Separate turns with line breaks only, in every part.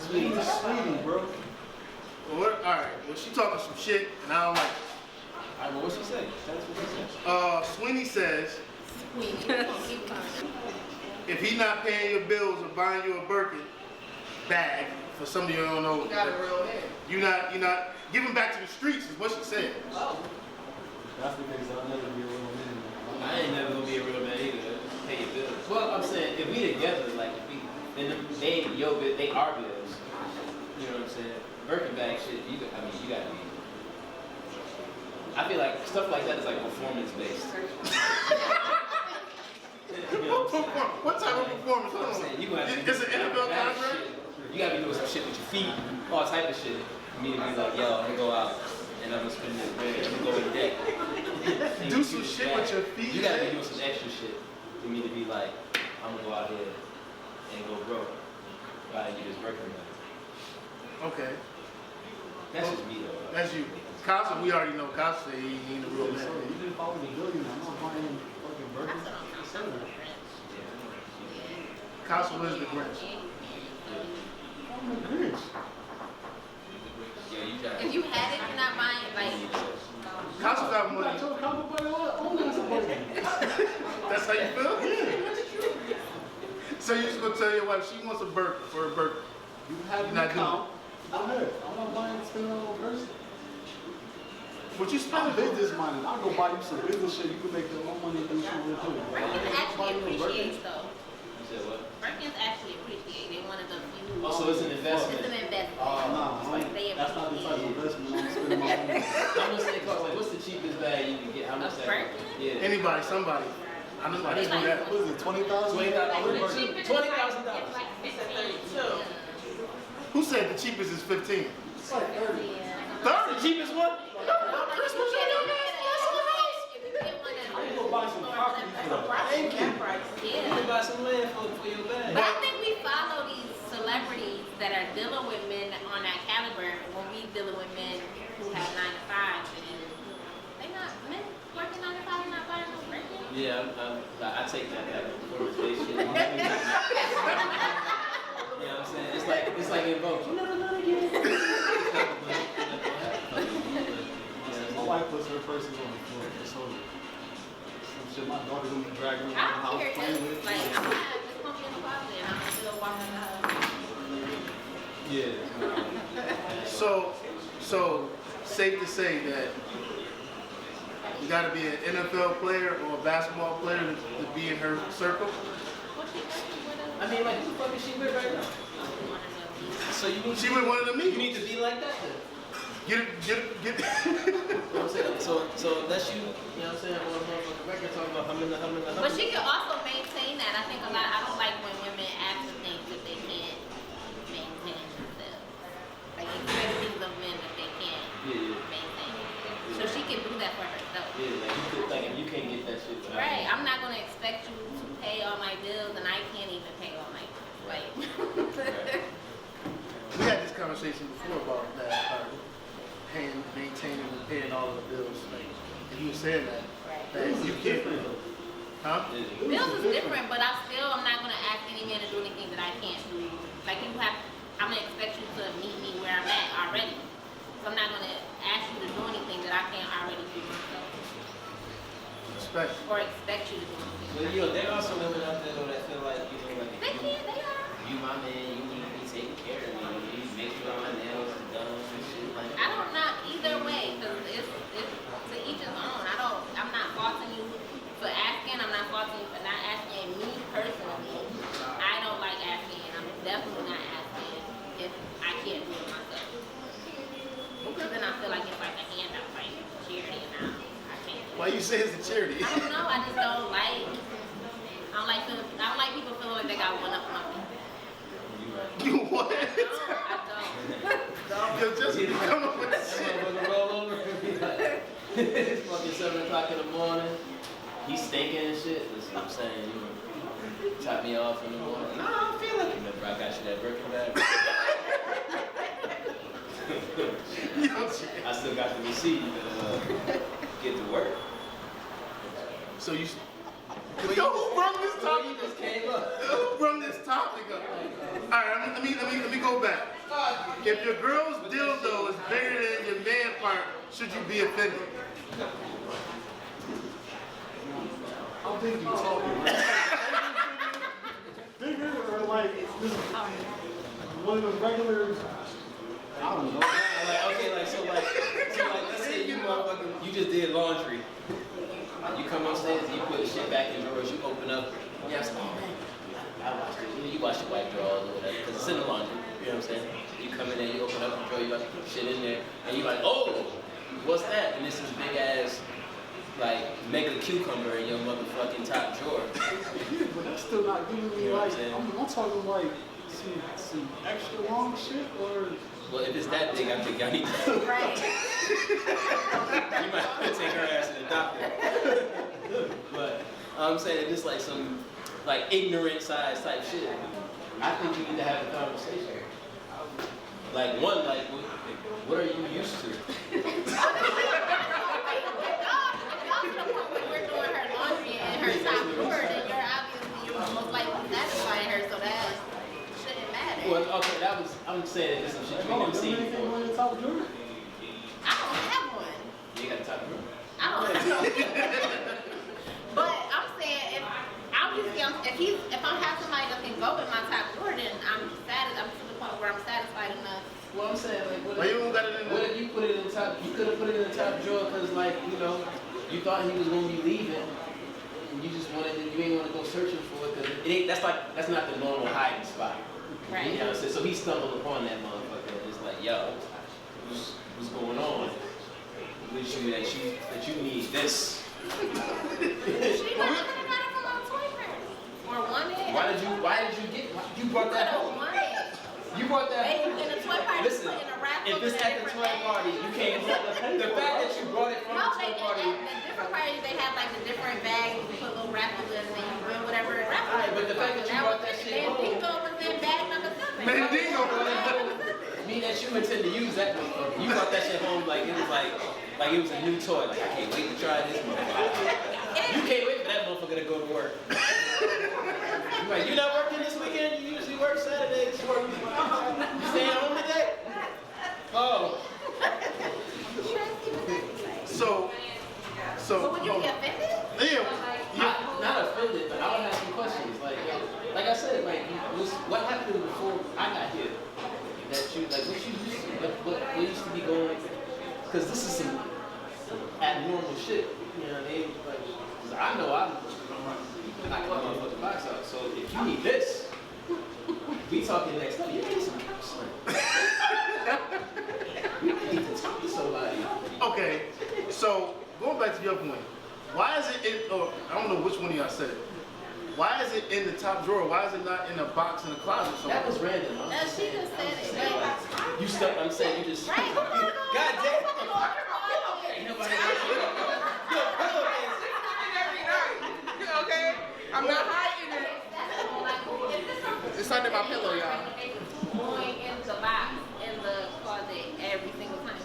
Sweetie, bro.
Well, all right. Well, she talking some shit, and I don't like it.
All right, well, what she say? Tell us what she said.
Sweeney says, if he not paying your bills or buying you a Birkin bag, for some of you don't know,
You got a real head.
you're not give him back to the streets is what she said.
Oh.
That's the case. I'll never be a real man.
I ain't never gonna be a real man either. Pay your bills. Well, I'm saying if we together, like if we, then they our bills. You know what I'm saying? Birkin bag shit. You gotta be. I feel like stuff like that is like performance based.
What type of performance?
You know what I'm saying? You gonna have to
it's an NFL contract.
You gotta be doing some shit with your feet, all type of shit. For me to be like, yo, I'm gonna go out and I'm gonna spend this bread. I'm gonna go in deck.
Do some shit with your feet.
You gotta be doing some extra shit for me to be like, I'm gonna go out here and go broke. Buying you this Birkin bag.
Okay.
That's just me though.
That's you. Casa, we already know. Casa say he ain't a real man.
So you didn't follow the billion. I'm not buying fucking Birkin.
Casa is the Grinch.
I'm the Grinch.
Yeah, you got.
If you had it, you're not buying it. Like,
Casa got
I
money.
told Comic Boy only has a Birkin.
That's how you feel?
Yeah.
So you just gonna tell your wife she wants a Birkin for a Birkin?
You have
You're
an
not
account. Go ahead. I'm not buying spending on a person.
What you
I'm
spending?
business minded. I'll go buy you some business shit. You can make your own money and do what you want to do.
Birkins actually appreciates though.
You said what?
Birkins actually appreciate. They one of the few.
Oh, so it's an investment.
It's an investment.
Nah,
Like they
that's not the type of investment I'm spending my money on.
How much they cost? Like, what's the cheapest bag you can get? How much
A
that?
Birkin?
Yeah.
Anybody, somebody. I just do that.
What is it, 20,000?
$20,000.
$20,000.
Who said the cheapest is 15?
It's like 30.
That's the cheapest one?
Christmas tree on that?
I can go buy some property for that.
You can buy some land for your bag.
But I think we follow these celebrities that are dealing with men on that caliber when we dealing with men who have 9 to 5s and they not men working 9 to 5 and not buying no Birkin.
Yeah, I take that performance-based shit. You know what I'm saying? It's like in Vogue. You never know again.
My wife puts her purses on the floor. So some shit my daughter gonna be dragging around the
I'm
house
curious,
playing with.
like, I'm not just gonna be in the closet and I'm still walking the house.
Yeah.
So safe to say that you got to be an NFL player or a basketball player to be in her circle.
I mean, like, who the fuck is she with right now? So you need
She with one of the
you
meetings.
need to be like that then.
Get.
You know what I'm saying? So unless you know what I'm saying, on a motherfucking record talking about humming.
But she can also maintain that. I think I don't like when women ask for things that they can't maintain themselves. Like expecting of men that they can't maintain. So she can do that for herself.
Yeah, like you could think if you can't get that shit.
Right. I'm not gonna expect you to pay all my bills and I can't even pay all my bills. Like
We had this conversation before about that, maintaining and paying all of the bills. Like, and you were saying that you can't. Huh?
bills is different, but I'm not gonna ask any man to do anything that I can't do. Like I'm gonna expect you to meet me where I'm at already. So I'm not gonna ask you to do anything that I can't already do myself.
Respect.
Or expect you to do anything.
But you know, there are some women out there though that feel like, you know, like
They can, they are.
you my man, you need to be taking care of me. You make sure my nails are done and shit like that.
I don't not either way, because it's to each his own. I'm not faulting you for asking. I'm not faulting you for not asking. Me personally, I don't like asking, and I'm definitely not asking if I can't do it myself. Because then I feel like it's like a handout, like charity, and I can't.
Why you say it's a charity?
I don't know. I just don't like. I don't like people feeling like they got one up on me.
You what?
I don't.
Yo, just come up with that shit.
Motherfucker roll over and be like, it's fucking 7 o'clock in the morning. He's stinking and shit. Listen, I'm saying, you know, top me off in the morning. Nah, I don't feel like it. Remember, I got you that Birkin bag. I still got the receipt to get to work.
So you. Yo, who brought this topic?
You just came up.
Who brought this topic up? All right, let me go back. If your girl's dildo is bigger than your man part, should you be offended?
I'm thinking you talking like bigger or like this one of the regular. I don't know.
Like, okay, so let's say you motherfucking, you just did laundry. You come upstairs and you put the shit back in drawers, you open up, and you're like, oh man, I washed it. You wash your white drawers or whatever, because it's in the laundry. You know what I'm saying? You come in there, you open up the drawer, you like put shit in there, and you're like, oh, what's that? And this is big ass, like, mega cucumber in your motherfucking top drawer.
Yeah, but that's still not giving me
You know what
like.
I'm saying?
I'm talking like some extra long shit or.
Well, if it's that big, I think I need to.
Right.
You might have to take her ass to the doctor. But I'm saying it's like some like ignorant size type shit. I think you need to have a conversation. Like one, like what are you used to?
When we're doing her laundry and her top drawer, then you're most likely satisfying her, so that shouldn't matter.
Well, okay, I'm saying this is some shit you ain't never seen before.
On the top drawer?
I don't have one.
You got a top drawer?
I don't have one. But I'm saying if I'm having somebody that can go in my top drawer, then I'm to the point where I'm satisfied enough.
Well, I'm saying like
Why you got it in
what if you put it in the top? You could have put it in the top drawer because like you thought he was gonna be leaving, and you just wanted you ain't want to go searching for it because it ain't. That's not the normal hiding spot.
Right.
You know what I'm saying? So he stumbled upon that motherfucker and it's like, yo, what's going on with you that you need this?
She might have got it from my toy purse. Or wanted.
Why did you get? You brought that home. You brought that
Hey,
home.
in a toy party,
Listen,
put in a wrap
if
up
it's
in a
at the
different
toy
bag.
party, you can't. The fact that you brought it from
No,
the toy party.
at the different parties, they have like the different bags, you put little raffles in, and then you win whatever raffle.
Alright, but the fact that you brought that shit home.
Mandingo was in bag number 7.
Mandingo was in
Mean that you intend to use that motherfucker. You brought that shit home like it was like it was a new toy. Like I can't wait to try this motherfucker. You can't wait for that motherfucker to go to work. You like, you not working this weekend? You usually work Saturdays. You staying home today? Oh.
So
But would you be offended?
yeah.
Not offended, but I would have some questions. Like I said, like what happened before I got here? That you like what used to be going? Because this is some abnormal shit. You know what I mean? Like, 'cause I know I'm knocking the motherfucking box out. So if you need this, we talking next time. You need some counseling. You need to talk to somebody.
Okay. So going back to your point, why is it in? Or I don't know which one of y'all said it. Why is it in the top drawer? Why is it not in a box in the closet somewhere?
That was random.
No, she just said it. Like,
You stuck. I'm saying you just.
right, come on,
God damn.
Okay.
Nobody.
Okay? I'm not hiding it. It's under my pillow, y'all.
Going in the box in the closet every single time.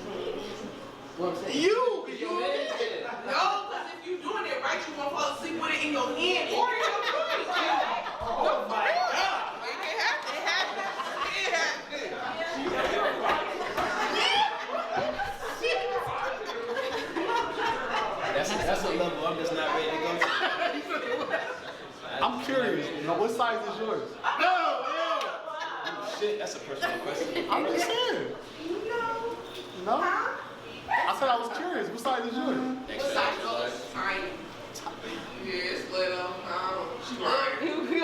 What I'm saying.
You.
No, because if you're doing it right, you won't fall asleep with it in your hand or in your cookie.
Oh my God.
It happened. It happened.
That's a level I'm just not ready to go to.
I'm curious. What size is yours?
No.
Shit, that's a personal question.
I'm just saying. No? I said I was curious. What size is yours?
Extra,
Besides
extra
those,
large.
tiny. Yes, little. She lying. Little big,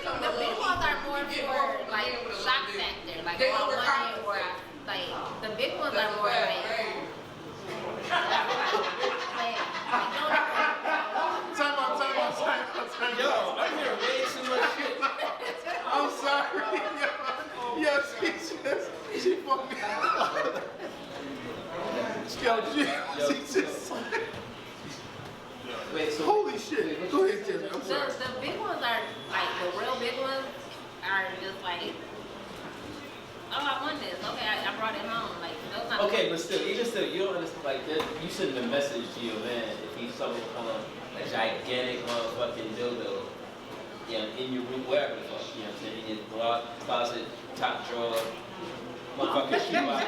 come
The big ones are more for like shock factor, like
They
on one
overcome.
end where like the big ones are more like.
Time out.
Yo, I'm hearing way too much shit.
I'm sorry. Yo, she fucking. Yo, she just.
Wait, so
Holy shit. Go ahead, Jess. I'm sorry.
The big ones are like the real big ones are just like, oh, I want this. Okay, I brought it home. Like those not.
okay, but still, even still, you don't understand. Like, you send a message to your man if he's stumbled upon a gigantic motherfucking dildo. in your room, wherever the fuck, you know what I'm saying, in your closet, top drawer, motherfucking shoebox,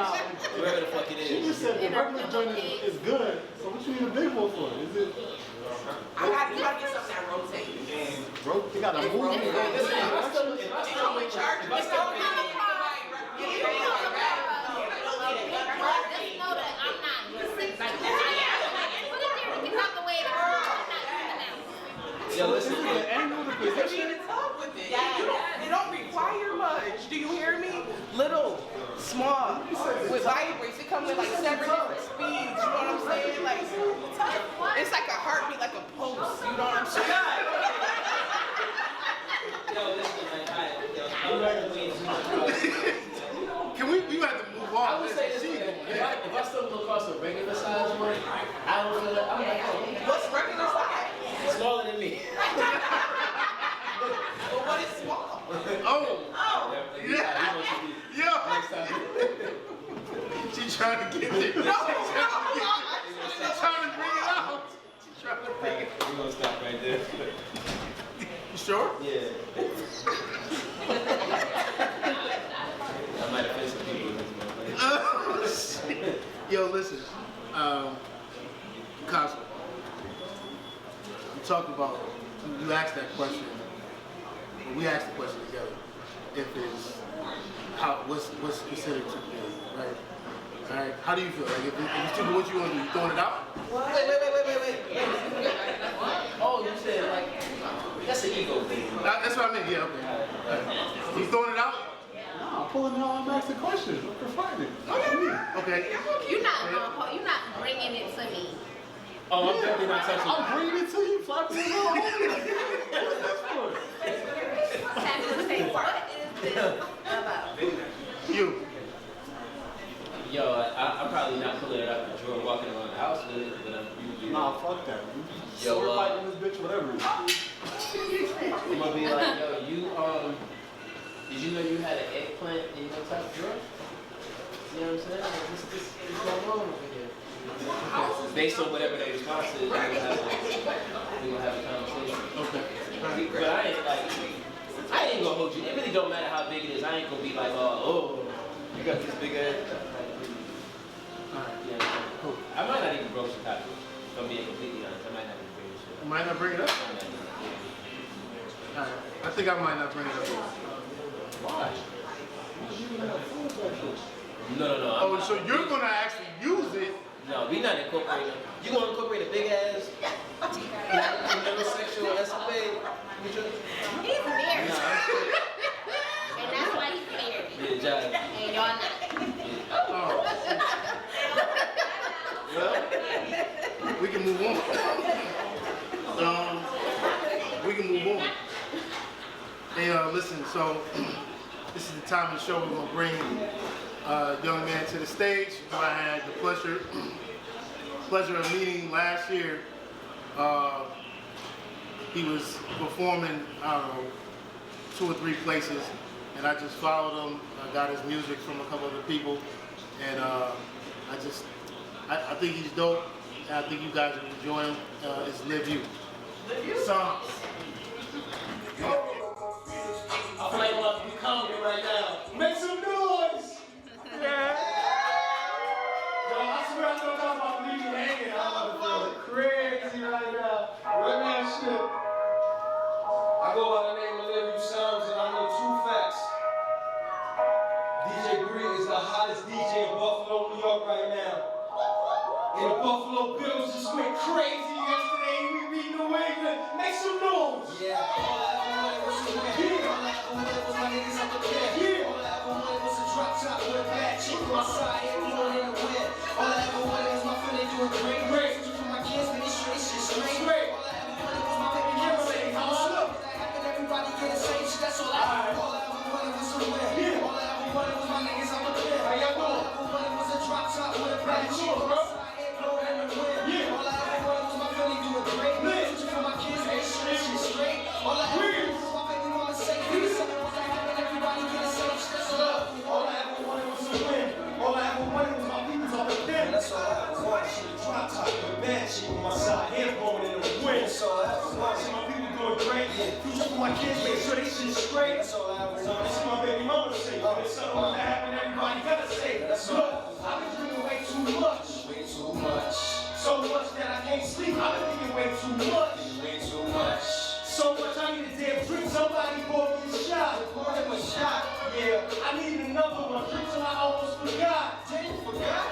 wherever the fuck it
She
is.
just said the regular joint is good, so what you need a big one for? Is it?
You gotta get something that rotates.
Bro, you gotta move it.
If I still
It's only charged.
if I
It's
still
only
Just know that I'm not using like that. Put it there to get out the way. I'm not using that.
yo, listen,
The angle, the
Be in
position.
the tub with it. It don't require much. Do you hear me? Little, small, with vibrates. It comes with like 7 different speeds. You know what I'm saying? Like it's like a heartbeat, like a pulse. You know what I'm saying?
yo, listen, man, I'm recommending
Can we have to move on?
I would say this, if I stumble across a regular size one, I don't feel like, I'm like, oh,
What's regular size?
it's smaller than me.
But what is small?
Oh,
Yeah.
yo,
Next time.
she trying to get it.
No,
She trying to bring it out. She trying to bring it.
We're gonna stop right there.
You sure?
Yeah. I might offend some people with this motherfucker.
Yo, listen, Cosmo, you talked about, you asked that question, or we asked the question together, if it's, what's considered too big, right? Alright, how do you feel? Like, if it's too big, what you want to do? You throwing it out?
Wait.
Oh, you said like, that's an ego thing.
That's what I meant, yeah, okay. You throwing it out?
Nah, I'm pulling out, I'm asking questions. I'm confining.
Okay.
You're not bringing it to me.
Oh, I'm definitely not touching
I'm bringing it to you, flapping it all over. What is this for?
What is this about?
You.
Yo, I'm probably not pulling it out the drawer, walking around the house with it, but I'm usually.
Nah, fuck that.
Yo,
Sword fighting this bitch, whatever.
I'm gonna be like, yo, did you know you had an eggplant in your top drawer? You know what I'm saying? Like, what's going on over here? Based on whatever their response is, we're gonna have a conversation.
Okay.
But I ain't gonna hold you. It really don't matter how big it is. I ain't gonna be like, oh, you got this big ass.
Alright.
Yeah,
Cool.
I might not even broach the topic. If I'm being completely honest, I might not even bring this shit
You might not bring it up?
up. I might not.
Alright. I think I might not bring it up.
Why?
No.
Oh, so you're gonna actually use it?
No, we not incorporating. You gonna incorporate a big ass sexual escapade?
He's married. And that's why he's married.
Yeah, John.
And y'all not.
Oh. Well, we can move on. We can move on. Hey, listen, so this is the time of the show we're gonna bring a young man to the stage who I had the pleasure of meeting last year. He was performing, I don't know, 2 or 3 places, and I just followed him. I got his music from a couple other people, and I think he's dope. And I think you guys will enjoy him. It's LIVU. Songs.
I feel like I'm about to be comedy right now.
Make some noise!
Yeah.
Yo, I swear I don't talk about leaving hanging. I'm about to feel crazy right now. Real man shit. I go by the name of LIVU Sounds, and I know 2 facts. DJ Bree is the hottest DJ in Buffalo, New York right now. And the Buffalo Bills just went crazy yesterday. We beat New England. Make some noise!
Yeah, all I ever wanted was to win. All I ever wanted was my niggas up the bed. All I ever wanted was a drop top with a bad chick on my side, everyone in the win. All I ever wanted was my family doing great. Switching for my kids, making sure they shit straight. All I ever wanted was my baby girl saying, how much love? That happened, everybody get the same shit, that's all I ever. All I ever wanted was to win. All I ever wanted was my niggas up the bed. All I ever wanted was a drop top with a bad chick on my side, everyone in the win. All I ever wanted was my family doing great. Switching for my kids, making sure they shit straight. All I ever wanted was my baby mama saying, everybody get the same shit, that's all I ever.
All I ever wanted was to win. All I ever wanted was my people's on the pen.
That's all I ever wanted.
Drop top with a bad shit on my side, hand blowing in the wind.
That's all I ever wanted.
See my people doing doing great. Future for my kids, make sure they shit straight. That's all I ever want. This is my baby mama say. If something was to happen, everybody gotta say. Look, I've been drinking way too much. Way too much. So much that I can't sleep. I've been thinking way too much. Way too much. So much I need a damn drink. Somebody pour me a shot. Pour him a shot. Yeah, I need another one. Drink till I almost forgot. Dang, forgot?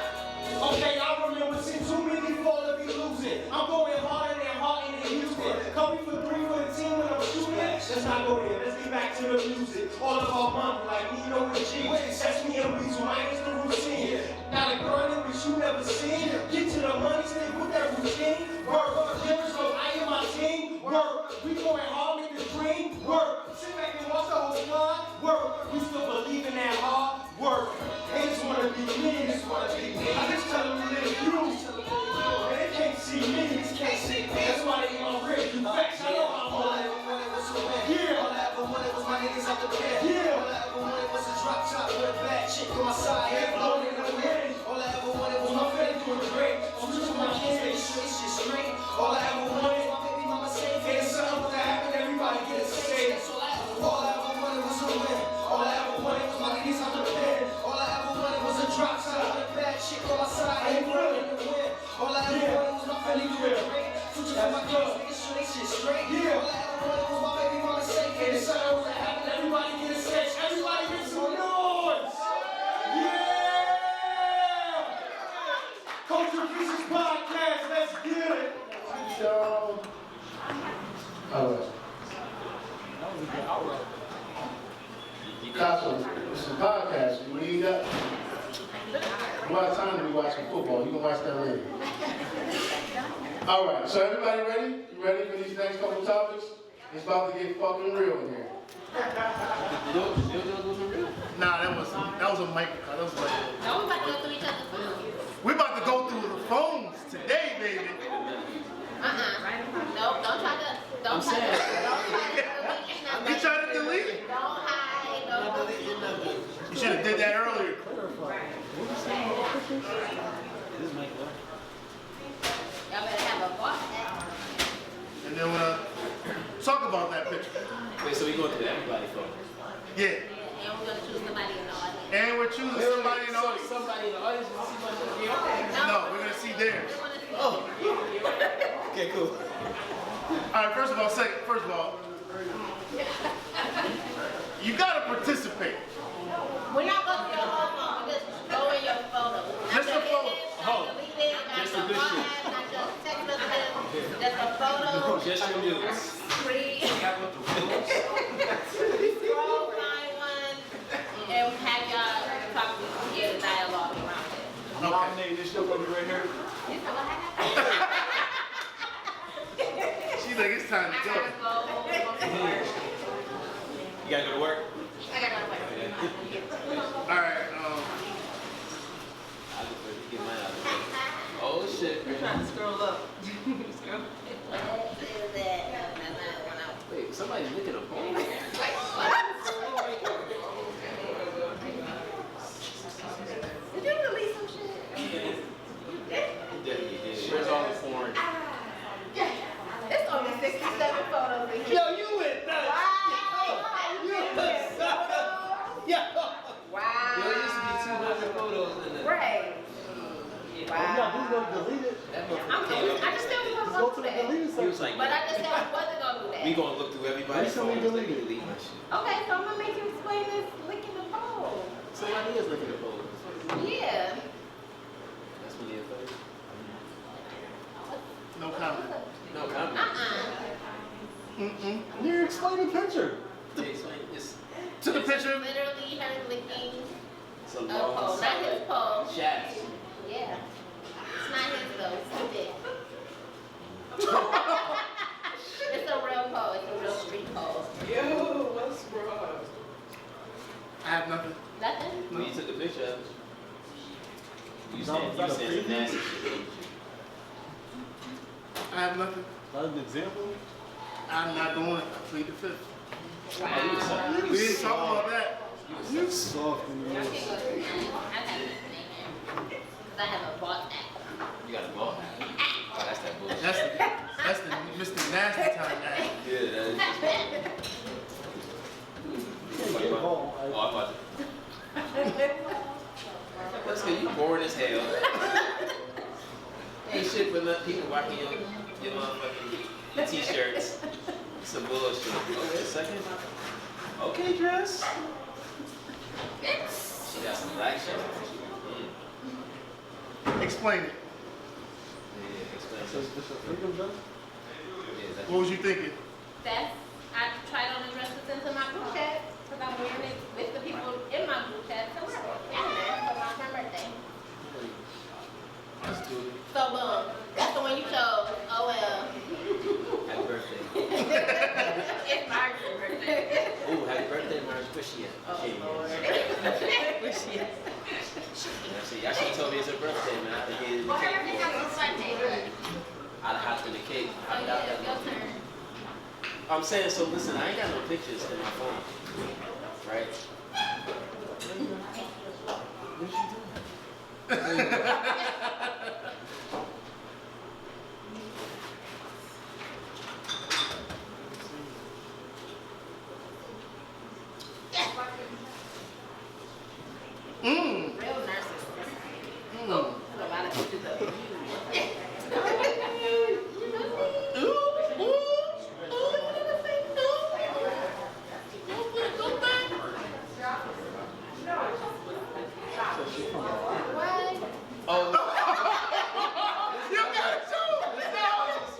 Okay, I remember seeing too many fall to be losing. I'm going harder than Harden and Houston. Call me for 3 for the team when I'm shooting. Let's not go there. Let's get back to the music. All of our money, like Nino and G. That's me and Weezy, minus the routine. Now the girl which you never seen. Get to the money, stay with that routine. Work, there is no I in my team. Work, we going hard, make the dream. Work, sit back and watch the whole squad. Work, we still believe in that hard work. They just wanna be me, just wanna be me. I just tell them to live you. And they can't see me, can't see me. That's why they on red. You facts, I know I'm on it. Yeah. All I ever wanted was my niggas out the bed. Yeah. All I ever wanted was a drop top with a bad chick on my side. Yeah, blowing in the wind. All I ever wanted was my family doing great. Future for my kids, make sure they shit straight. All I ever wanted was my baby mama safe. Hey, something was to happen, everybody get it safe. All I ever wanted was a win. All I ever wanted was my niggas out the bed. All I ever wanted was a drop top with a bad chick on my side. I ain't running in the wind. All I ever wanted was my family doing great. Future for my kids, making sure they shit straight. Yeah. All I ever wanted was my baby mama safe. Hey, something was to happen, everybody get it safe. Everybody get some noise. Yeah. Culture Pieces Podcast, let's get it.
Show. All right. Casa, it's a podcast. What do you got? A lot of time to be watching football. You can watch that later. All right. So everybody ready? You ready for these next couple topics? It's about to get fucking real in here. Nah, that was a microphone. That was like.
No, we about to go through each other's phones.
We're about to go through the phones today, baby.
No, don't try to. Don't try to delete nothing.
You trying to delete it?
Don't hide. Don't delete nothing.
You should have did that earlier.
Y'all better have a boss.
And then talk about that picture.
Wait, so we going through everybody's phone?
Yeah.
And we're gonna choose somebody in the audience.
And we're choosing somebody in the audience.
Somebody in the audience will see my shit.
No, we're gonna see theirs.
Oh. Okay, cool.
All right. First of all, you gotta participate.
We're not going to your whole phone. We're just showing your photo.
Just a photo.
Not deleted, not
Just
your
the good
phone
shit.
app, not your text messages. Just a photo.
Just your news.
Free. Scroll, find one, and have y'all talk to get a dialogue around it.
Okay.
This show gonna be right here.
She's like, it's time
I
to go.
gotta go.
You gotta go to work?
I gotta go.
All right.
I look for to get mine out of the way. Oh shit.
You're trying to scroll up.
Wait, somebody's licking a phone?
Did you release some shit?
Definitely did. Where's all the porn?
It's only 67 photos in here.
Yo, you went nuts!
Wow.
Yo, it used to be 200 photos in there.
Right. Wow.
Who's gonna delete it?
That motherfucker
I'm
came
delete,
up.
I just said we
Go
wasn't
to
gonna
the
do that.
deleted
He was
section.
like,
But I just said we wasn't gonna do that.
we gonna look through everybody's
Recently
phones. Let me
deleted.
delete my shit.
Okay, so I'm gonna make you explain this licking the pole.
Somebody is looking at photos.
Yeah.
That's really a photo.
No comment.
No comment.
You explain the picture.
They explain this.
To the picture.
Literally her licking
It's a
a
long
pole, not his pole.
shaft.
Yeah. It's not his though, it's his dick. It's a real pole, it's a real street pole.
Yo, what's wrong?
I have nothing.
Nothing?
When you took the picture of it, you
No,
said
is that a
some
preview?
nasty shit.
I have nothing.
That's an example.
I'm not doing it. I plead the fifth.
Wow.
We didn't talk about that.
You soft in the
I
ass.
can't go through that. I have nothing in here. Because I have a bought act.
You got a ball. Oh, that's that bullshit.
That's the Mr. Nasty time act.
Yeah, that is. Oh, I'm about to. That's because you bored as hell. Ain't shit for nothing. People rocking your motherfucking t-shirts. Some bullshit. Oh, wait a second. Okay, dress. She got some black shit.
Explain it.
Yeah, explain
So
this.
is this a freedom dress?
Yeah, that's
What was you thinking?
That's, I tried on the dress to send to my group chat, because I'm wearing it with the people in my group chat tomorrow. And there for my birthday.
Let's do it.
So boom, that's the one you chose. Oh well.
happy birthday.
It's Margaret's birthday.
Ooh, happy birthday, Marge. Where's she at?
Oh
She ain't
Lord.
here.
Where's she at?
See, y'all should have told me it's her birthday, man. I'd have gave the
Well, her
cake.
birthday comes on Sunday.
I'd have hopped in the cake.
Oh
I doubt
yeah,
that.
your turn.
I'm saying, so listen, I ain't got no pictures in my phone, right? What you doing?
Mmm.
Real nurses.
Mmm.
There's a lot of pictures of you.
Oh,
You got it too!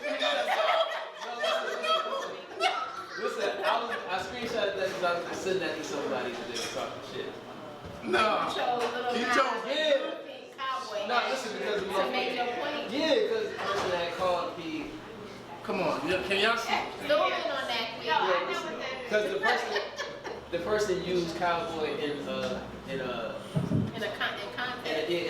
You got it
listen, I screenshotted that because I was sending that to somebody that was talking shit.
too! No. You chose.
Cowboy
No, listen, because of
to make your point.
Yeah, because the person that called the.
Come on. Can y'all see?
Zoom in on that, please.
No, I know what that is. Because the person used cowboy in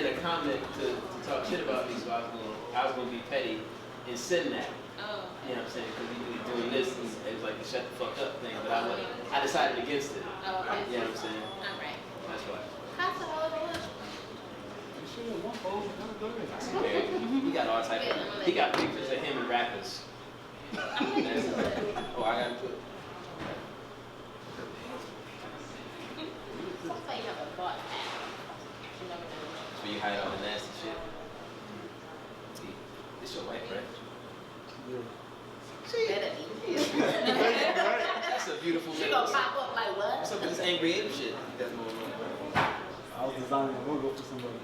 a comment to talk shit about me, so I was gonna be petty and send that.
Oh.
You know what I'm saying? Because he was doing this and it was like the shut the fuck up thing, but I decided against it.
Oh, okay.
You know what I'm saying?
All right.
That's why.
You should have one phone. Go ahead.
He got all type of. He got pictures of him and rappers. Oh, I gotta put.
Somebody have a thought pattern. You never know.
So you hide all the nasty shit. See, it's your wife, right?
Better be.
That's a beautiful
She
man.
gonna pop up like what?
What's up with this angry ape shit? That's going on.
I was designing a logo for somebody.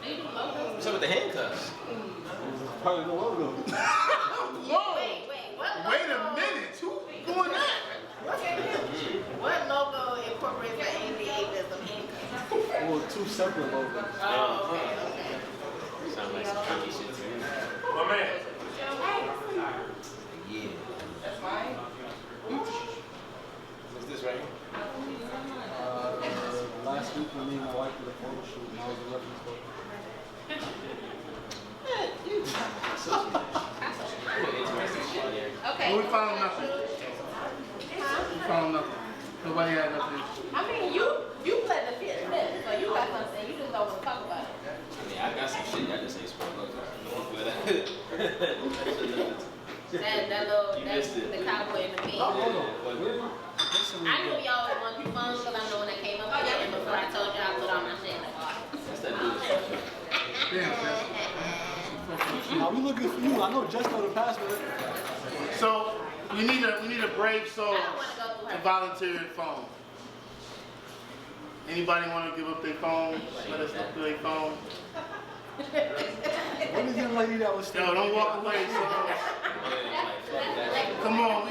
They do logos.
What's up with the handcuffs?
It was part of the logo.
Whoa!
Wait, what logo?
Wait a minute. Who doing that?
What logo incorporates the angry ape as a handcuff?
Well, two separate logos.
Oh, okay.
Sound like some funky shit to me.
My man.
Yeah.
That's mine.
What's this right here?
Last week when me and my wife did a photo shoot and I was a reference photo.
Okay.
Well, we found nothing. We found nothing. Nobody had nothing.
I mean, you play the fifth, so you got something. You just don't want to talk about it.
I mean, I got some shit. I just ain't spoke up. You missed it.
The cowboy and the pig.
Oh, hold on.
I knew y'all was going to be fun because I know when I came up here and before I told you I put all my shit in the car.
What's that dude?
Damn, man.
Now we looking for you. I know just know the password.
So we need a brave soul
I don't want to go through
to
her.
volunteer their phone. Anybody want to give up their phone? Let us look through their phone.
What is young lady that was
Yo, don't walk away, son. Come on,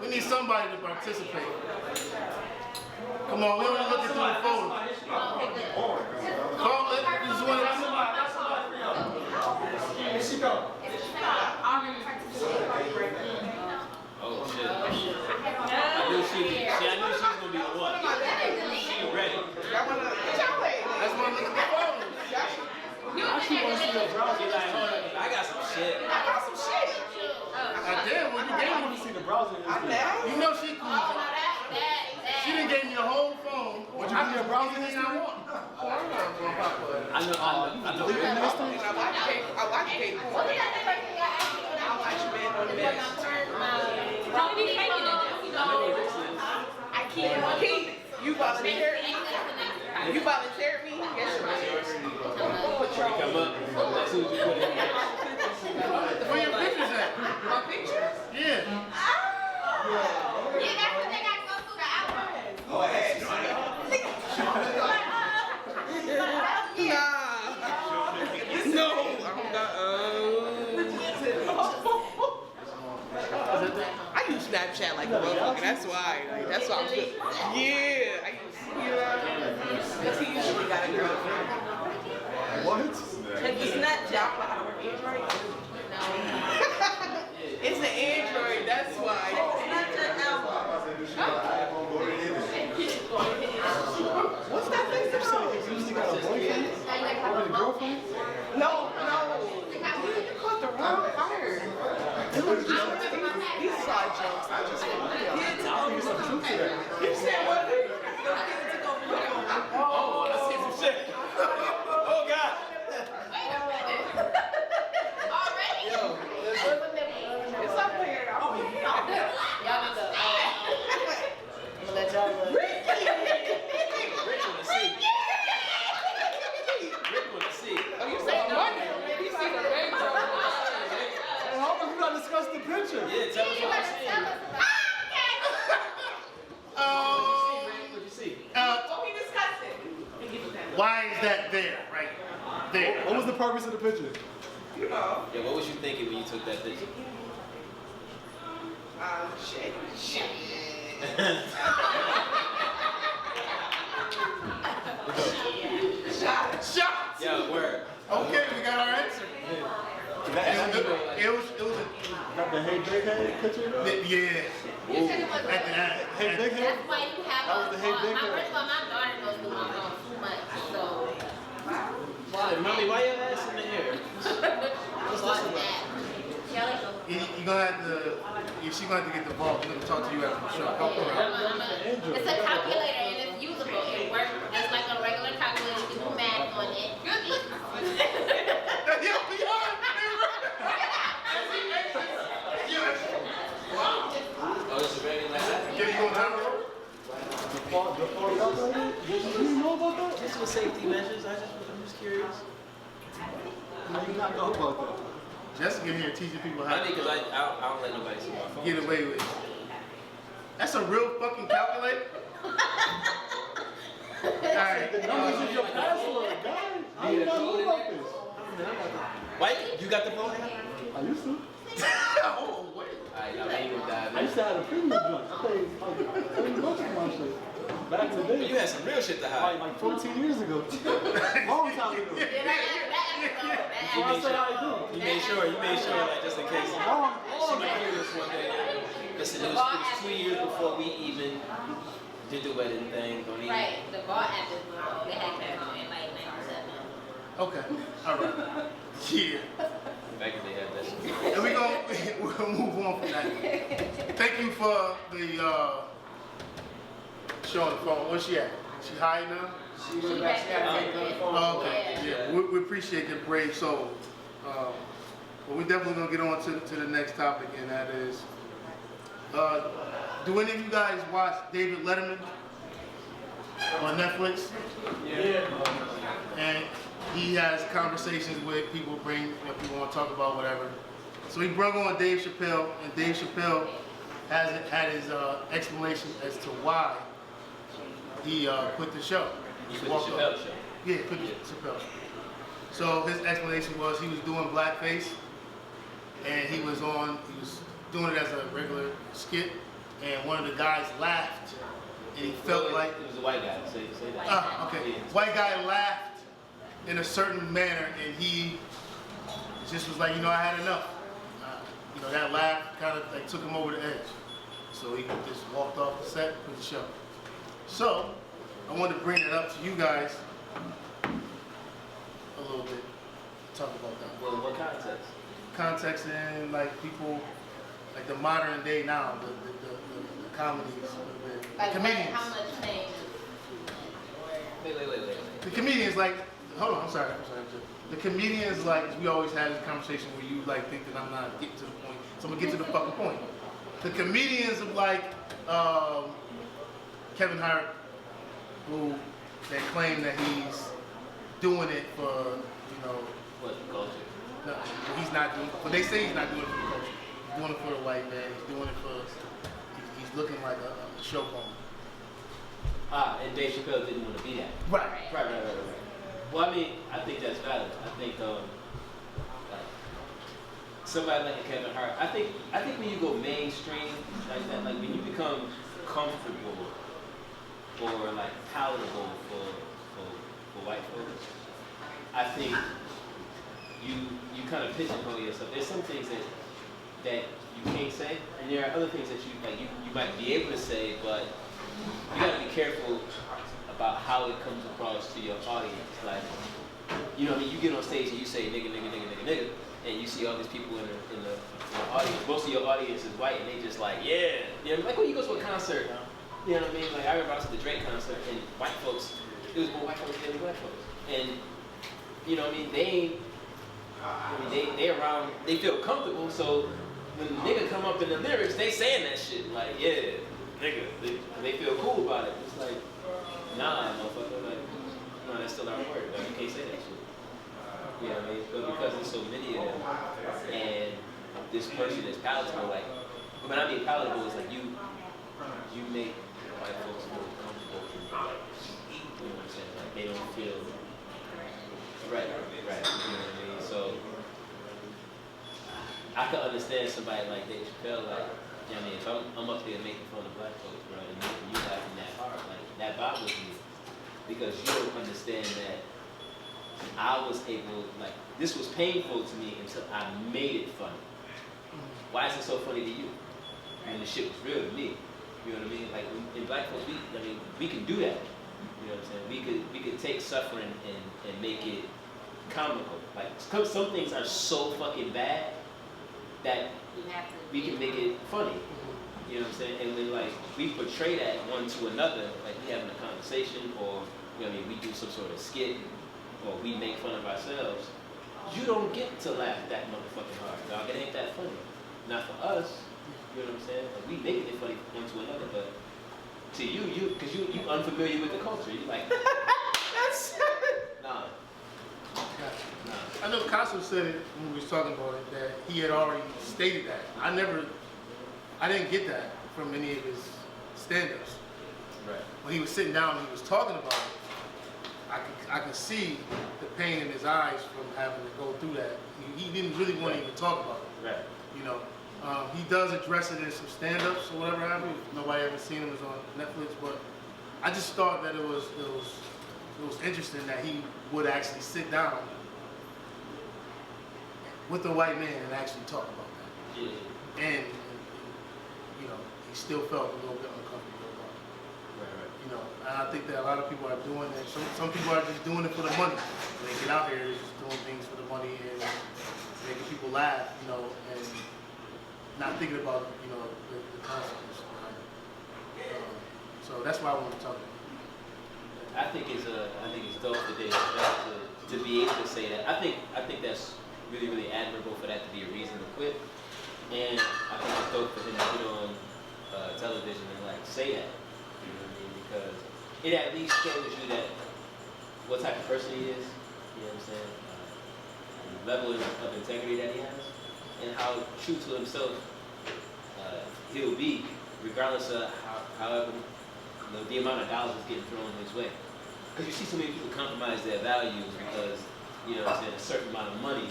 we need somebody to participate. Come on, we only looking through the phone. Call it. This is one of
Here she go.
Oh shit. I knew she was gonna be the one. She ready.
That's why I'm looking at the phone.
She like, hold on, I got some shit.
Damn, when you gave
I
me,
want to see the browser.
you know she cool. She done gave me the whole phone.
Would you give me a browser
Anything
history?
I want.
I know.
I can't.
soon as you put it in.
Where your pictures at?
My pictures?
Yeah.
Yeah, that's what they got to go through the album.
Oh, hey.
Nah. No, I'm not. I use Snapchat like a motherfucker. That's why. Like, that's why I'm good. Yeah. Because he usually got a girlfriend.
What?
It's Snapchat for our Android. It's an Android. That's why. Snapchat album. What's that thing?
You usually got a boyfriend? Or a girlfriend?
No. You caught the wrong fire. These side jokes. I just
There's some truth to that.
You said what? Your kid took over your phone.
Oh, let's see some shit. Oh, God.
Wait a minute. Already?
Yo,
It's up there.
Y'all need to.
I'm gonna let y'all know. Rick wanna see. Rick wanna see.
Oh, you said money. You see the ring.
Hey, how about you not discuss the picture?
Yeah, tell us what you see. What'd you see?
What we discussing?
Why is that there, right there?
What was the purpose of the picture?
You know.
Yeah, what was you thinking when you took that picture?
Shit. Shots.
Yeah, word.
Okay, we got our answer. It was
Got the hey big head picture?
yeah.
You said it was
After that,
Hey big head?
That's why you have
That was the head big
my
head.
first of all, my daughter goes through my phone too much, so
Why, mommy, why your ass in the air? What's
watch
this about?
that. Kelly goes
you're gonna have to. If she's gonna have to get the ball, we're gonna talk to you after the show. Help her out.
It's a calculator and it's usable. It works just like a regular calculator. You can do math on it.
Oh, it's already like that?
Can you go down?
The fall calculator? You know about that?
Just for safety measures, I'm just curious.
No, you not know about that.
Jessica here teaching people how
Honey,
to
because I don't let nobody see my phone.
get away with it. That's a real fucking calculator? Alright.
The numbers is your password, guys. How you not know about this?
Wait, you got the phone?
I used to.
Oh, wait.
Alright, y'all ain't even dive
I
in.
used to have a premium joint. I paid like $30 for my shit. Back in the
You
day.
had some real shit to hide.
Like 14 years ago. Long time ago.
Yeah, that
So I said I do.
You made sure, like, just in case.
Long
She might hear this one day. Listen, it was 2 years before we even did the wedding thing. Don't even.
Right, the ball app is they had that in like 97.
Okay. Alright. Yeah.
Back when they had that shit.
And we'll move on from that. Thank you for the show on the phone. Where's she at? She high now?
She back there.
Oh, okay. Yeah. We appreciate your brave soul. But we're definitely gonna get on to the next topic, and that is, do any of you guys watch David Letterman on Netflix?
Yeah.
And he has conversations with people, people want to talk about whatever. So he brought on Dave Chappelle, and Dave Chappelle had his explanation as to why he quit the show.
You put the Chappelle show.
Yeah, quit the Chappelle show. So his explanation was he was doing blackface, and he was doing it as a regular skit, and one of the guys laughed, and he felt like
It was a white guy. Say that.
okay.
Yeah.
White guy laughed in a certain manner, and he just was like, I had enough. That laugh kind of like took him over the edge. So he just walked off the set for the show. So I wanted to bring it up to you guys a little bit, talk about that.
Well, what context?
Context in like people, like the modern day now, the comedies, the
Like
comedians.
how much fame is
Wait.
The comedians like, hold on, I'm sorry. The comedians like, we always had this conversation where you like think that I'm not getting to the point, so I'm gonna get to the fucking point. The comedians of like Kevin Hart, who they claim that he's doing it for,
What culture?
No, he's not doing. But they say he's not doing it for the culture. He's doing it for the white man. He's doing it for. He's looking like a show pony.
And Dave Chappelle didn't want to be that.
Right.
Right. Well, I mean, I think that's valid. I think like somebody like a Kevin Hart. I think when you go mainstream like that, like when you become comfortable or like palatable for white folks, I think you kind of pigeonhole yourself. There's some things that you can't say, and there are other things that you might be able to say, but you gotta be careful about how it comes across to your audience. Like, you know what I mean? You get on stage and you say nigga, and you see all these people in the audience. Most of your audience is white, and they just like, yeah. You know, like when you go to a concert, you know what I mean? Like I remember I was at the Drake concert, and white folks, it was more white folks than black folks. And you know what I mean? They around, they feel comfortable, so when the nigga come up in the lyrics, they saying that shit, like, yeah, nigga, they feel cool about it. It's like, nah, motherfucker, like, no, that's still our word, like, you can't say that shit. You know what I mean? But because there's so many of them, and this person is palatable, like, when I mean palatable, it's like you make white folks more comfortable, like, you know what I'm saying? Like, they don't feel, right, you know what I mean? So, I can understand somebody like Dave Chappelle, like, you know what I mean? If I'm up there making fun of black folks, bro, and you laughing that hard, like, that bothers me. Because you don't understand that I was able, like, this was painful to me until I made it funny. Why is it so funny to you? I mean, the shit was real to me. You know what I mean? Like, in black folks, we can do that. You know what I'm saying? We could take suffering and make it comical. Like, some things are so fucking bad that we can make it funny. You know what I'm saying? And when like we portray that one to another, like we having a conversation, or you know what I mean, we do some sort of skit, or we make fun of ourselves, you don't get to laugh that motherfucking hard, dog. It ain't that funny. Not for us. You know what I'm saying? Like, we making it funny one to another, but to you, because you unfamiliar with the culture. You like, nah.
I know Casso said it when we was talking about it, that he had already stated that. I didn't get that from any of his stand-ups.
Right.
When he was sitting down and he was talking about it, I could see the pain in his eyes from having to go through that. He didn't really want to even talk about it.
Right.
You know, he does address it in some stand-ups or whatever happened. Nobody ever seen him. It's on Netflix, but I just thought that it was interesting that he would actually sit down with a white man and actually talk about that.
Yeah.
And you know, he still felt a little bit uncomfortable about it.
Right.
You know, and I think that a lot of people are doing that. Some people are just doing it for the money. When they get out here, they're just doing things for the money and making people laugh, you know, and not thinking about, you know, the consequences. So that's why I want to talk about it.
I think it's dope for Dave to be able to say that. I think that's really admirable for that to be a reason to quit. And I think it's dope for him to get on television and like say that. You know what I mean? Because it at least shows you that what type of person he is. You know what I'm saying? The level of integrity that he has, and how true to himself he'll be, regardless of however the amount of dollars is getting thrown his way. Because you see so many people compromise their values because, you know what I'm saying, a certain amount of money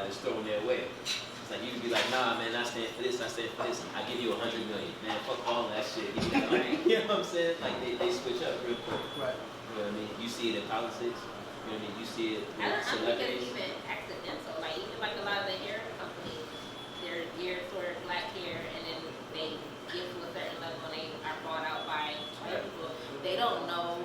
is thrown their way. It's like you can be like, nah man, I stand for this, I give you $100 million. Man, fuck all that shit, give me that money. You know what I'm saying? Like they switch up real quick.
Right.
You know what I mean? You see it in politics, you know what I mean? You see it
I
with
don't think
celebrities.
it's even accidental. Like even like a lot of the hair companies, they're geared toward black hair, and then they get to a certain level when they are bought out by white people. They don't know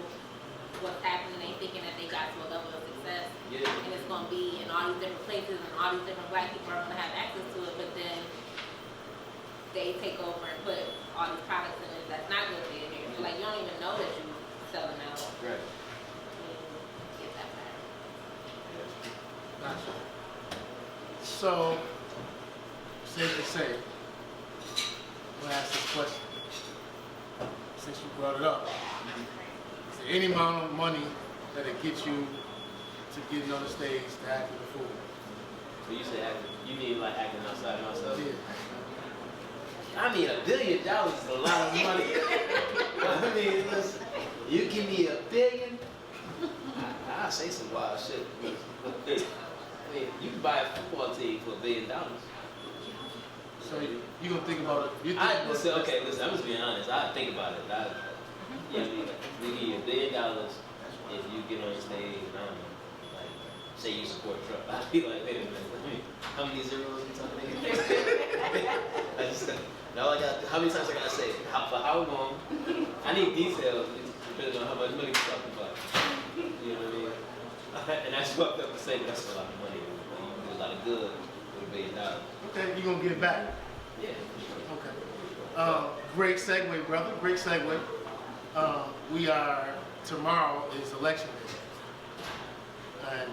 what's happening. They thinking that they got to a level of success, and it's going to be in all these different places, and all these different black people are going to have access to it. But then they take over and put all these products in it that's not good for your hair. So like you don't even know that you're selling out.
Right.
Get that back.
Gotcha. So, safe to say, I'm gonna ask this question. Since you brought it up, is there any amount of money that it gets you to get on the stage to act with a fool?
You mean like acting outside of myself?
Yeah.
I mean, $1 billion is a lot of money. I mean, listen, you give me $1 billion, I'll say some wild shit. I mean, you can buy a football team for $1 billion.
So you gonna think about it? You
Listen, I'm just being honest. I think about it. I mean, we give you $1 billion if you get on stage and I don't know, like, say you support Trump. I'd be like, wait a minute, how many zeros are you talking about? No, I got, how many times I gotta say it? For how long? I need details depending on how much money we're talking about. You know what I mean? And that's fucked up to say, but that's a lot of money. You do a lot of good with $1 billion.
Okay, you gonna give back?
Yeah.
Okay. Great segue, brother. Great segue. We are, tomorrow is election day. And,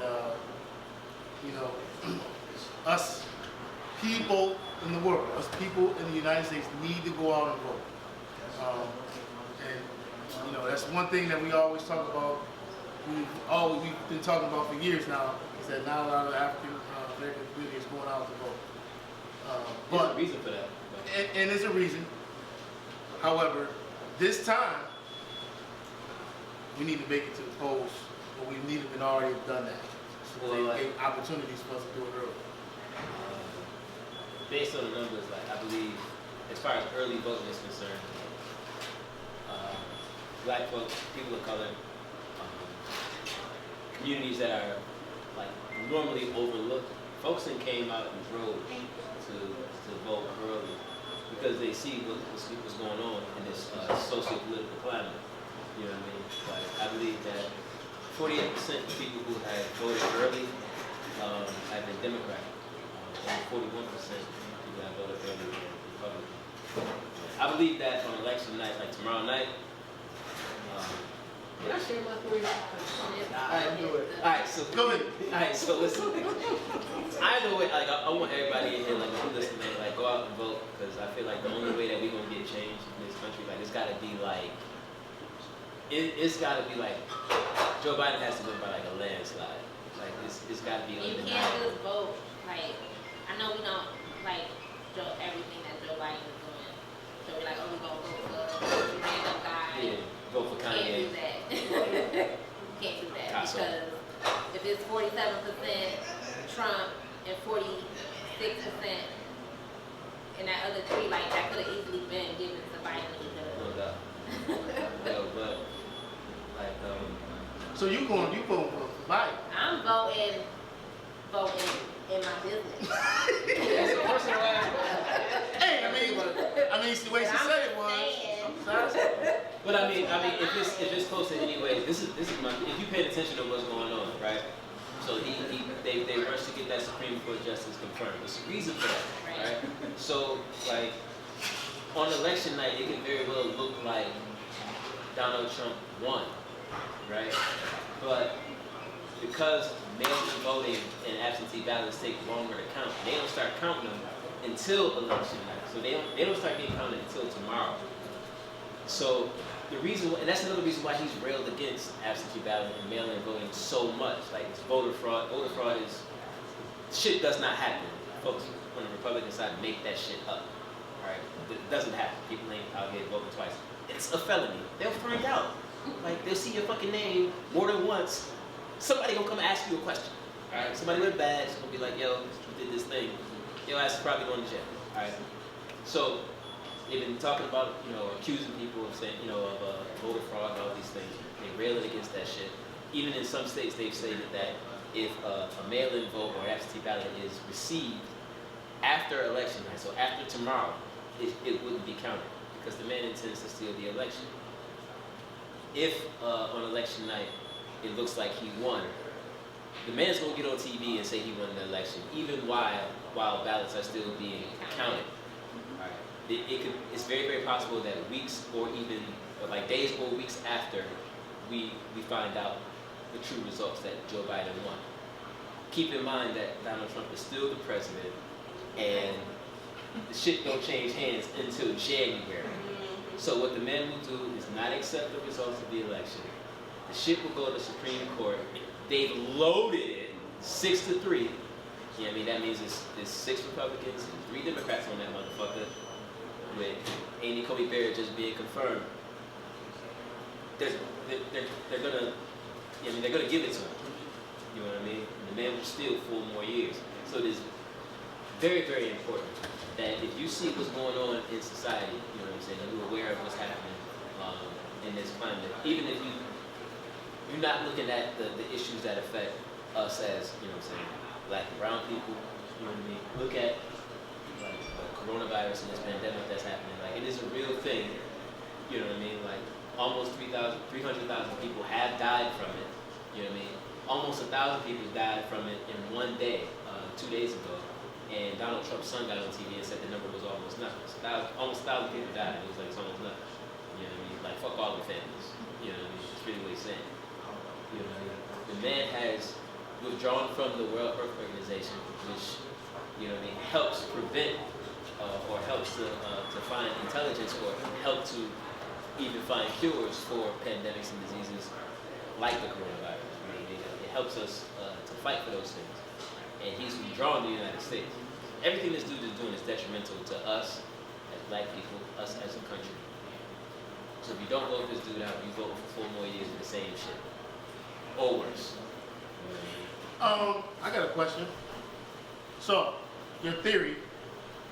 you know, us people in the world, us people in the United States need to go out and vote. And, you know, that's one thing that we always talk about. We've been talking about for years now, is that not a lot of African American community is going out to vote.
There's a reason for that.
And there's a reason. However, this time, we need to make it to the polls, but we need to have already done that. So
Well,
they gave opportunities for us to do it early.
Based on the numbers, like I believe, as far as early voting is concerned, black folks, people of color, communities that are like normally overlooked, folks that came out and drove to vote early because they see what's going on in this socio-political climate. You know what I mean? Like I believe that 48% of people who have voted early have been Democrat, and 41% people have voted early Republican. I believe that on election night, like tomorrow night. Did I share my story? Alright, so
Go ahead.
Alright, so listen. Either way, like I want everybody in here, like who listening, like go out and vote, because I feel like the only way that we're gonna get change in this country, like it's gotta be like, it's gotta be like, Joe Biden has to win by like a landslide. Like it's gotta be
You
undeniable.
can't just vote. Like, I know we don't like everything that Joe Biden is doing. So we're like, oh, we're gonna vote for the random guy.
Yeah, vote for
Can't
Kanye.
do that. Can't do that
How so?
because if it's 47% Trump and 46% and that other three, like that could have easily been given to Biden because.
No doubt. No, but like
So you voting for Biden?
I'm voting in my business.
that's a personal ass.
Hey, I mean, it's the way she said it was.
But I mean, if it's close to anyway, this is my. If you paid attention to what's going on, right? So they rushed to get that Supreme Court justice confirmed. There's a reason for that, right? So like on election night, it can very well look like Donald Trump won, right? But because mail-in voting and absentee ballots take longer to count, they don't start counting them until election night. So they don't start getting counted until tomorrow. So the reason, and that's another reason why he's railed against absentee ballot and mail-in voting so much. Like it's voter fraud. Voter fraud is shit does not happen. Folks on the Republican side make that shit up. Right? It doesn't happen. People ain't out here voting twice. It's a felony. They'll find out. Like they'll see your fucking name more than once. Somebody gonna come ask you a question. Alright? Somebody with a badge gonna be like, yo, you did this thing. Your ass is probably going to jail. Alright? So they've been talking about, accusing people of saying, of voter fraud and all these things. They railing against that shit. Even in some states, they've stated that if a mail-in vote or absentee ballot is received after election night, so after tomorrow, it wouldn't be counted because the man intends to steal the election. If on election night it looks like he won, the man's gonna get on TV and say he won the election, even while ballots are still being counted. It's very, very possible that weeks or even like days or weeks after we find out the true results that Joe Biden won. Keep in mind that Donald Trump is still the president and the shit don't change hands until January. So what the men will do is not accept the results of the election. The shit will go to the Supreme Court. They've loaded it 6-3. You know what I mean? That means there's 6 Republicans and 3 Democrats on that motherfucker, with Amy Coney Barrett just being confirmed. They're gonna, I mean, they're gonna give it to him. You know what I mean? And the man will still 4 more years. So it is very, very important that if you see what's going on in society, you know what I'm saying, you're aware of what's happening in this climate. Even if you're not looking at the issues that affect us as, you know what I'm saying, black and brown people, you know what I mean? Look at like coronavirus and this pandemic that's happening. Like, it is a real thing, you know what I mean? Like, almost 300,000 people have died from it, you know what I mean? Almost 1,000 people died from it in one day, 2 days ago. And Donald Trump's son got on TV and said the number was almost nothing. So almost 1,000 people died. It was like, it's almost nothing. You know what I mean? Like, fuck all the families. You know what I mean? It's really what he's saying. You know what I mean? The man has withdrawn from the World Health Organization, which, you know what I mean, helps prevent or helps to find intelligence or help to even find cures for pandemics and diseases like the coronavirus. You know what I mean? It helps us to fight for those things. And he's withdrawn the United States. Everything this dude is doing is detrimental to us as black people, us as a country. So if you don't vote this dude out, you vote for 4 more years of the same shit. Or worse.
I got a question. So, your theory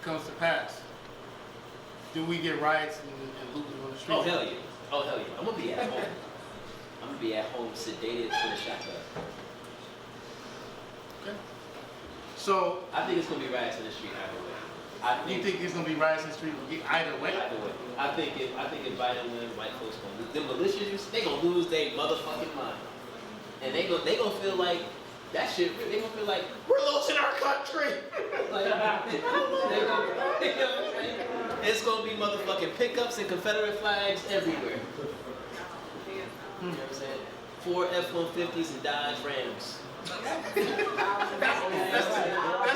comes to pass. Do we get riots and looting on the street?
Oh, hell yeah. Oh, hell yeah. I'm gonna be at home. I'm gonna be at home sedated with a shotgun.
Okay. So,
I think it's gonna be riots in the street either way.
you think it's gonna be riots in the street either way?
Either way. I think if Biden wins, white folks gonna lose. The militias, they gonna lose their motherfucking mind. And they gonna feel like that shit, they gonna feel like we're losing our country. Like, they gonna, you know what I'm saying? It's gonna be motherfucking pickups and Confederate flags everywhere. You know what I'm saying? 4 F-150s and Dodge Rams.
That's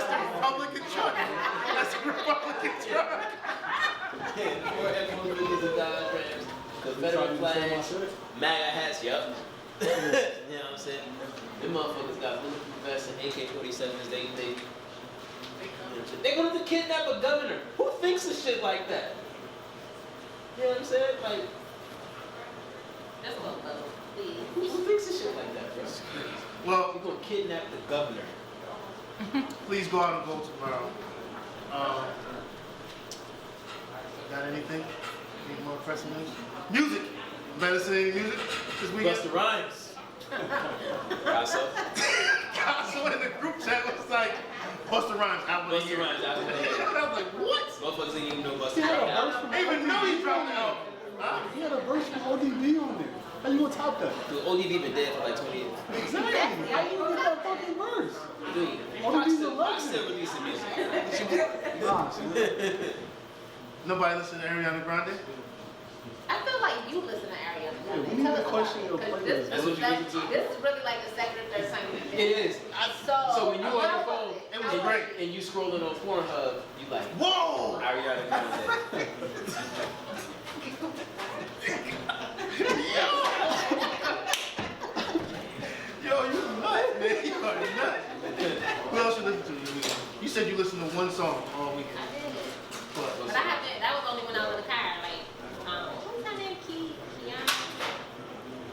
the Republican truck. That's the Republican truck.
4 F-150s and Dodge Rams. Confederate flags. MAGA hats, yup. You know what I'm saying? Them motherfuckers got bulletproof vests and AK-47s. They're going to kidnap a governor. Who thinks of shit like that? You know what I'm saying? Like,
That's a little low, please.
who thinks of shit like that, bro?
Well,
You're going to kidnap the governor.
please go out and vote tomorrow. Got anything? Any more pressing news? Music. Better say any music this weekend.
Busta Rhymes.
Casso in the group chat was like, Busta Rhymes album of the year.
Busta Rhymes album of the year.
I was like, what?
Motherfuckers didn't even know Busta
He had a
Rhymes.
verse from
I didn't even know he dropped the album. Huh?
He had a verse from ODB on there. How you gonna top that?
Dude, ODB been dead for like 20 years.
Exactly. How you gonna get that fucking verse?
Dude,
ODB's a
Pac
legend.
still releasing music.
Nah, see,
Nobody listen to Ariana Grande?
I feel like you listen to Ariana
Yeah,
Grande.
we need
Tell
to
us
question
about
your
it, 'cause
playlist.
That's what you listen to?
This is really like the second or third time you've been.
It is. So when you on your
how
phone,
was
it was
How
great.
and you scrolling on Pornhub, you like,
Whoa!
Ariana Grande.
Yo, you nuts, man. You are nuts. Who else you listen to? You said you listened to one song all weekend.
I did.
What?
But I haven't, that was only when I was in the car. Like, what's her name? Kiana?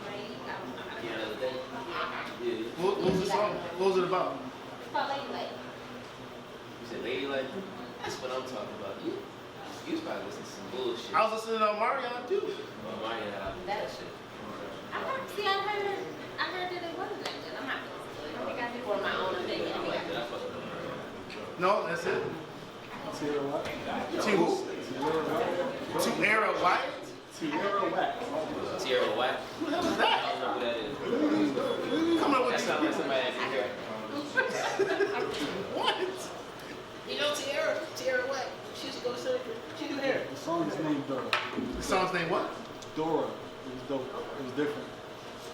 Right?
Yeah, that, yeah.
What was the song? What was it about?
It's called Lady Lake.
You said Ladylike? That's what I'm talking about. You was probably listening to some bullshit.
I was listening to Marion too.
Well, Marion had that shit.
I heard that it wasn't that good. I'm not gonna listen to it. I think I did for my own opinion.
I like that. I fuck with Marion.
No, that's it.
Tierra what?
T who? Tierra what?
Tierra Wax.
Tierra Whack.
Who the hell is
I
that?
don't know who that is.
Coming up
That
with
sounds like somebody at your hair.
what?
You know Tierra Whack. She used to go to surgery. She do hair.
The song's named Dora.
The song's name what?
Dora. It was dope. It was different.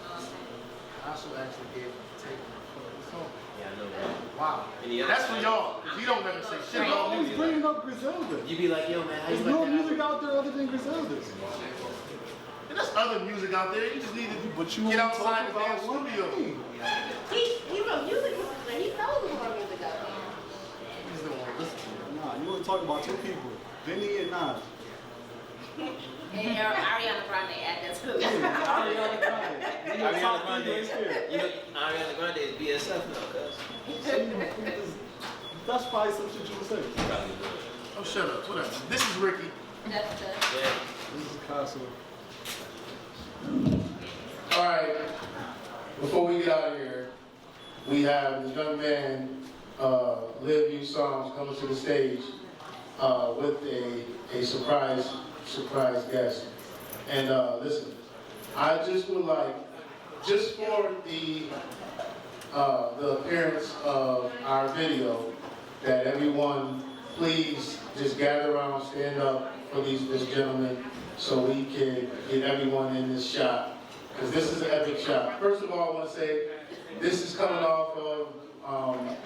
I also actually gave a take on the song.
Yeah, I know that.
Wow.
Any other
That's for
songs?
y'all. You don't never say shit
I'm
about
always
music.
bringing up Griselda.
You be like, yo, man, how you
There's
like
no
that
music
album?
out there other than Griselda's.
And there's other music out there. You just need to
But you
get
only
outside
talk
the damn
about one
studio.
thing.
He wrote music, but he knows more music out there.
talk about two people, Vinny and Nas.
And Ariana Grande add that to the list.
Ariana Grande.
Ariana Grande. You know, Ariana Grande is BSF now, cuz.
That's probably some shit you would say.
Probably would.
Oh, shut up. Whatever. This is Ricky.
That's the.
Yeah.
This is Casa.
All right. Before we get out of here, we have the young man, LIVU Songs, coming to the stage with a surprise guest. And listen, I just would like, just for the appearance of our video, that everyone please just gather around, stand up for this gentleman, so we can get everyone in this shot, because this is an epic shot. First of all, I want to say this is coming off of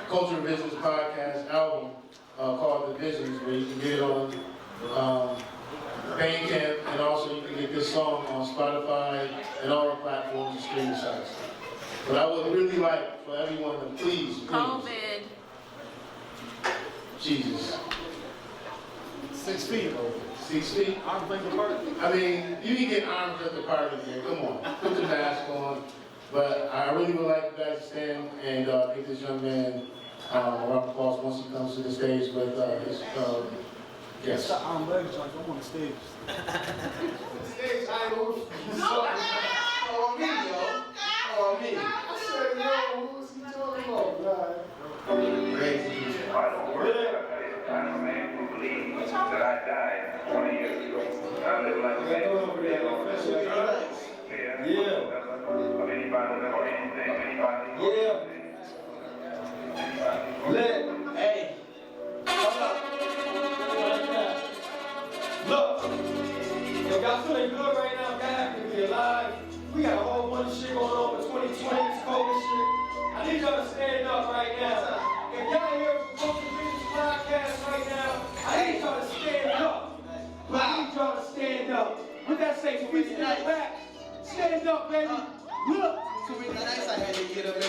Culture and Business Podcast album called The Visions, where you can get it on Bandcamp, and also you can get this song on Spotify and all our platforms and streaming sites. But I would really like for everyone to please.
COVID.
Jesus.
6 feet.
6 feet?
Arms length apart.
I mean, you can get arms at the party here. Come on, put the mask on. But I really would like you guys to stand and give this young man a round of applause once he comes to the stage with his
It's
guest.
the arm legs, like I'm on the stage.
Stage idol.
On me, yo. On me.
I said, yo, who's he talking about, man?
Crazy.
I don't work. I'm a man who believes that I died 20 years ago. I live like a man who believes of anybody or anything, anybody.
Yeah. Lit.
Hey.
Hold up. Look. If y'all feeling good right now, y'all happy to be alive. We got a whole bunch of shit going on for 2020, this COVID shit. I need y'all to stand up right now. If y'all here for Culture Business Podcast right now, I need y'all to stand up. I need y'all to stand up. What that say? Feet in the back. Stand up, baby. Look.
Too many nights I had to get up in the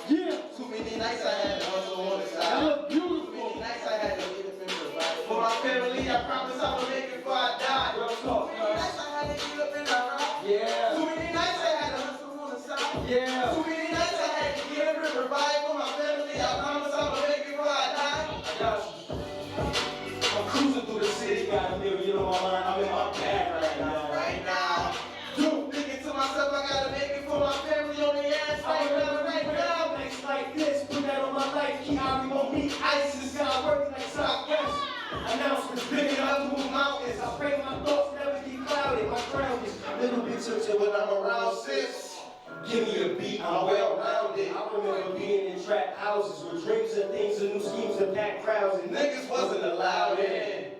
Yeah.
Too many nights I had to hustle on the
That
side.
look
Too
beautiful.
many nights I had to get up in the ride. For my family, I promise I will make it before I die.
Real
Too
talk,
many nights I had to get up in the ride.
Yeah.
Too many nights I had to hustle on the side.
Yeah.
Too many nights I had to get up and provide for my family. I promise I will make it before I die.
I got you. I'm cruising through the city, got a million on my mind. I'm in my bag right now.
Right now. Thinking to myself, I gotta make it for my family on the ass right now, right now.
Nights like this, put that on my life. Keep me on me. ISIS got working like Southwest. Announcements big enough to move mountains. I pray my thoughts never get clouded. My crown is
A little bit tilted when I'm around sis.
give me a beat. I'm well rounded. I remember being in trap houses with dreams and things and new schemes and packed crowds and
Niggas wasn't allowed in.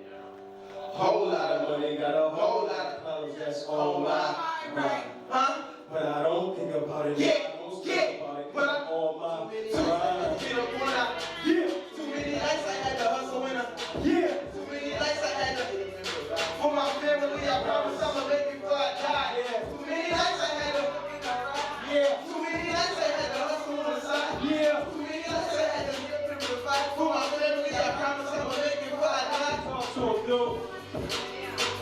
whole lot of money, got a whole lot of colors that's on my mind.
Huh?
But I don't think about it.
Yeah,
I don't think
yeah,
about it.
but I-
I'm on my
Too many
mind.
nights I had to get up on a.
Yeah,
Too many nights I had to hustle in a.
yeah.
Too many nights I had to. For my family, I promise I'ma make it before I die. Too many nights I had to.
Yeah,
Too many nights I had to hustle on the side.
yeah.
Too many nights I had to get up and provide for my family. I promise I'ma make it before I die.
Talk to him, dude.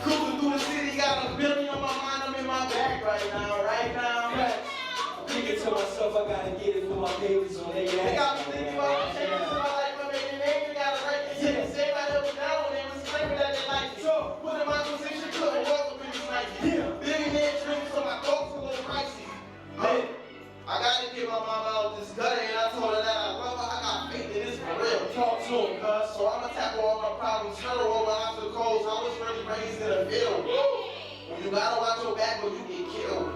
Cruising through the city, got a billion on my mind. I'm in my bag right now, right now.
Facts. Thinking to myself, I gotta get it for my babies on their ass.
They got me thinking about changes in my life. I'm making name. Got a right to say I held it down when they was claiming that they liked it. So, put in my position, couldn't walk up in this Nike.
Yeah.
Billionaire dreams, so my thoughts a little pricey. Hey, I gotta get my mama out this gutter, and I told her that I love her. I got faith in this for real.
Talk to him, cuz.
So I'ma tackle all my problems, turn over obstacles. I was really raised in a field. When you gotta watch your back or you get killed.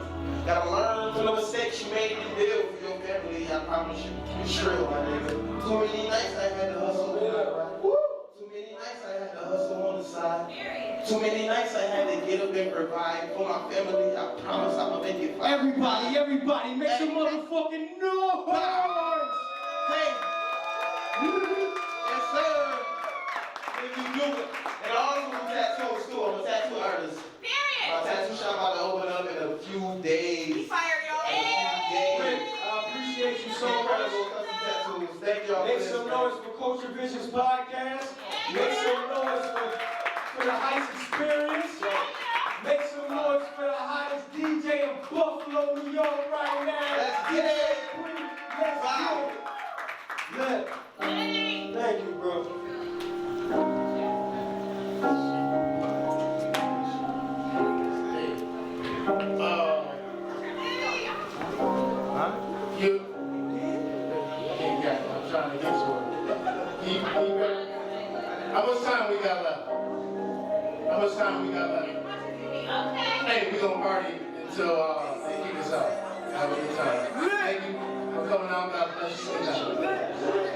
Gotta learn from the mistakes you made and build for your family. I promise you, be shrill, my nigga. Too many nights I had to hustle. Woo! Too many nights I had to hustle on the side. Too many nights I had to get up and provide for my family. I promise I'ma make it fine.
Everybody, make some motherfucking noise!
Hey! Yes, sir! If you do it. And I also do tattoos too. I'm a tattoo artist. My tattoo shop about to open up in a few days.
Fire, y'all.
In a few days.
Rick, I appreciate you so much.
Incredible custom tattoos. Thank y'all
Make
for this,
some
man.
noise for Culture Visions Podcast. Make some noise
You? Ain't got it. I'm trying to get to it. Keep ready. How much time we got left? How much time we got left? Hey, we gonna party until they kick us out. Have a good time. Thank you for coming out. God bless you. Good night.